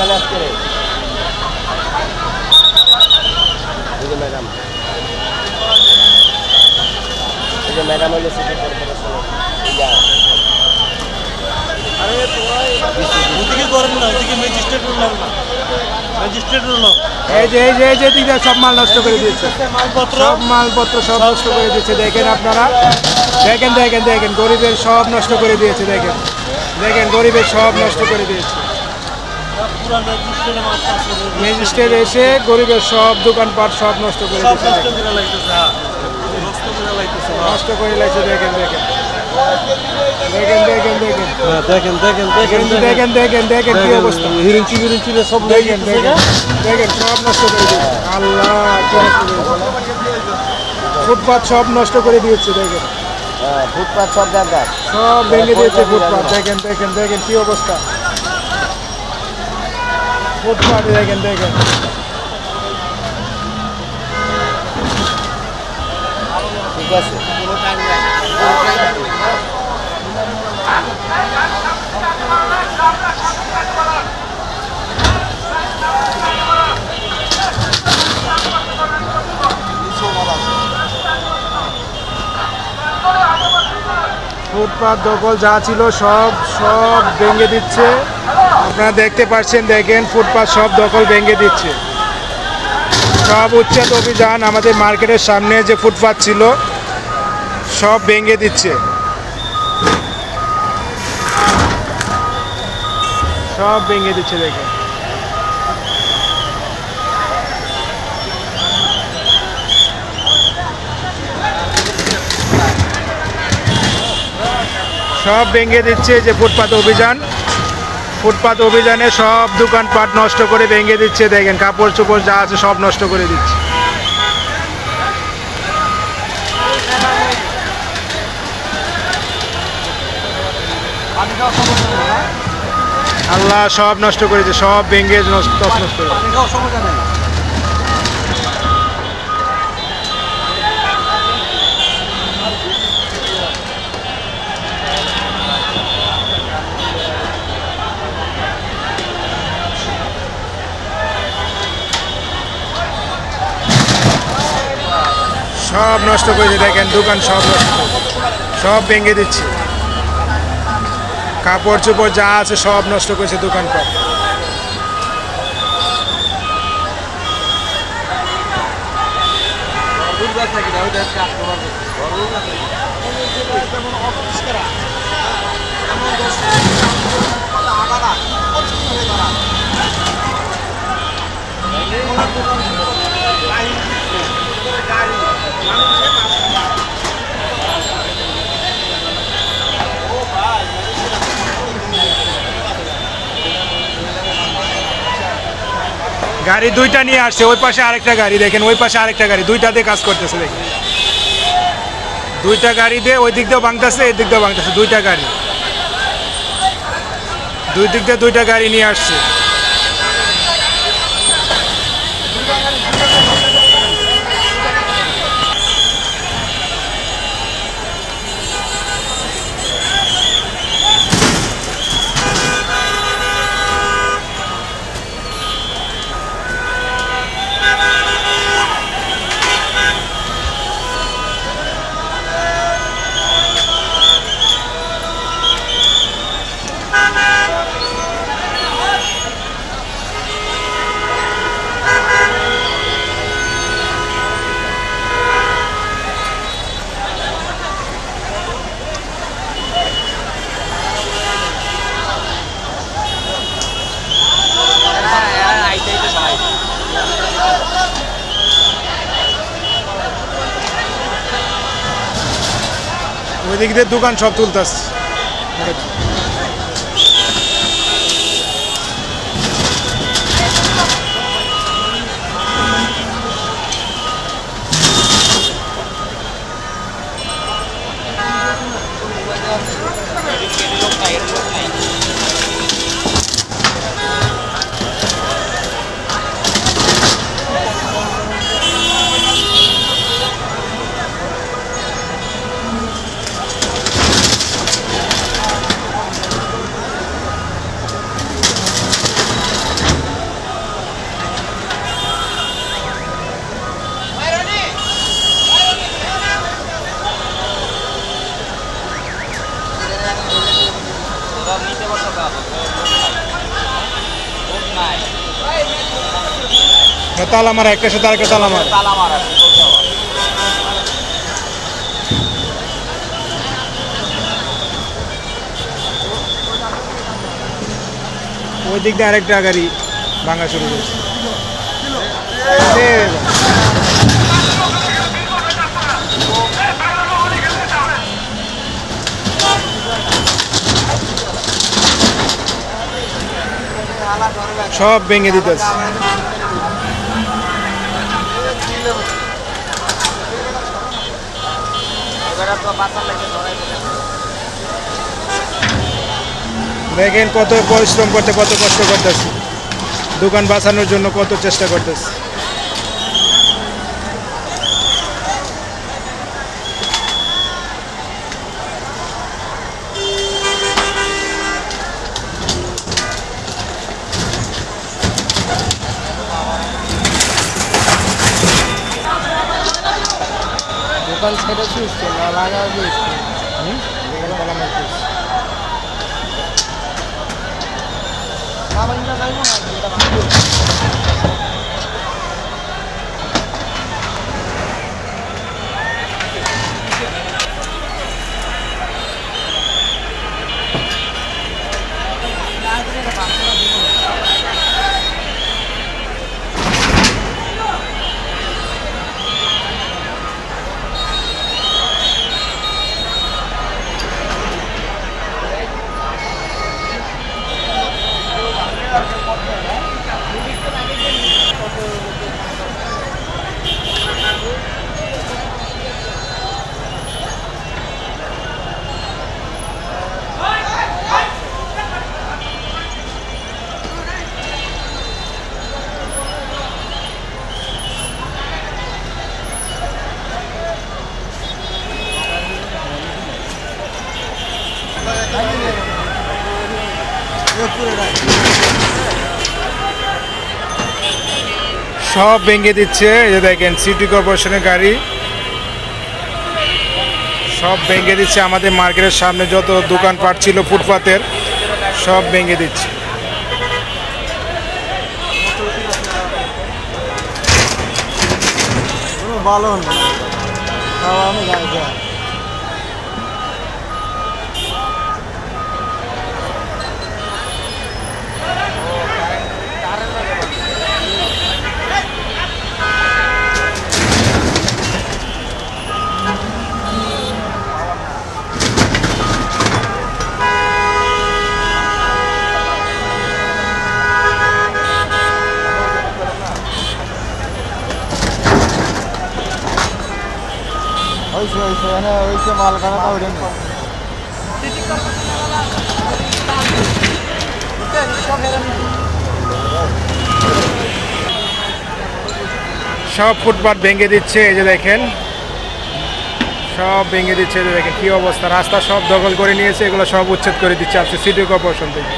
দোকানে আসতে রে ম্যাডাম ম্যাডাম হইলে ওদিকে করেন না, ওদিকে ম্যাজিস্ট্রেট না, ম্যাজিস্ট্রেট এই যে দিকে সব মাল নষ্ট করে দিয়েছে, সব মালপত্র সব নষ্ট করে দিয়েছে। দেখেন আপনারা, দেখেন গরিবের সব নষ্ট করে দিয়েছে। দেখেন গরিবের সব নষ্ট করে দিয়েছে। ম্যাজিস্ট্রেট এসে গরিবের সব দোকানপাট সব নষ্ট করে দিয়েছে, নষ্ট করে লাগছে। দেখেন কি অবস্থা, সব দেখেন সব নষ্ট করে দিয়েছে। আল্লাহ, ফুটপাত সব নষ্ট করে দিয়েছে। দেখেন ফুটপাত সব দরকার, সব ভেঙে দিয়েছে ফুটপাত। দেখেন কি অবস্থা ফুটপাত। দেখেন ঠিক আছে। ফুটপাত দখল যা ছিল সব ভেঙে দিচ্ছে। আপনারা দেখতে পাচ্ছেন, দেখেন ফুটপাত সব দখল ভেঙে দিচ্ছে। সব উচ্ছেদ অভিযান আমাদের মার্কেটের সামনে যে ফুটপাত ছিল সব ভেঙে দিচ্ছে, সব ভেঙে দিচ্ছে। দেখেন সব ভেঙে দিচ্ছে যে ফুটপাত অভিযানে সব দোকানপাট নষ্ট করে ভেঙে দিচ্ছে। দেখেন কাপড় চোপড় যা আছে সব নষ্ট করে দিচ্ছে। আল্লাহ সব নষ্ট করেছে, সব ভেঙে নষ্ট করে। সব নষ্ট করেছে। দেখেন দোকান সব নষ্ট, সব ভেঙে দিচ্ছে। কাপড় চোপড় যা আছে সব নষ্ট করেছে দোকানপাট। গাড়ি দুইটা নিয়ে আসছে, ওই পাশে আরেকটা গাড়ি। দেখেন ওই পাশে আরেকটা গাড়ি, দুইটাতে কাজ করতেছে। দেখেন দুইটা গাড়ি দিয়ে ওই দিক দিয়েও ভাঙতেছে, এই দিক দিয়েও ভাঙতেছে। দুইটা গাড়ি, দুই দিক দিয়ে দুইটা গাড়ি নিয়ে আসছে। ওই দিক দিয়ে দোকান সব তুলতেছে। তালা মারা, একটা সাথে আরেকটা তালা মারা। ওই দিক দিয়ে আরেকটা গাড়ি ভাঙা শুরু করেছে। সব ভেঙে দিতেছে। দেখেন কত পরিশ্রম করতে, কত কষ্ট করতেছে, দোকান বাঁচানোর জন্য কত চেষ্টা করতেছে। দোকান ছেড়েছিস তো না লাগাবি? সব ভেঙে দিচ্ছে। এই যে দেখেন সিটি কর্পোরেশনের গাড়ি সব ভেঙে দিচ্ছে। আমাদের মার্কেটের সামনে যত দোকানপাট ছিল ফুটপাতের সব ভেঙে দিচ্ছে। ভালো আমি ওইসে মালখানাটা ওইটা সব ফুটপাত ভেঙে দিচ্ছে। এই যে দেখেন সব ভেঙে দিচ্ছে। এই যে দেখেন কি অবস্থা, রাস্তা সব দখল করে নিয়েছে। এগুলো সব উচ্ছেদ করে দিচ্ছে আজকে সিটি কর্পোরেশন থেকে।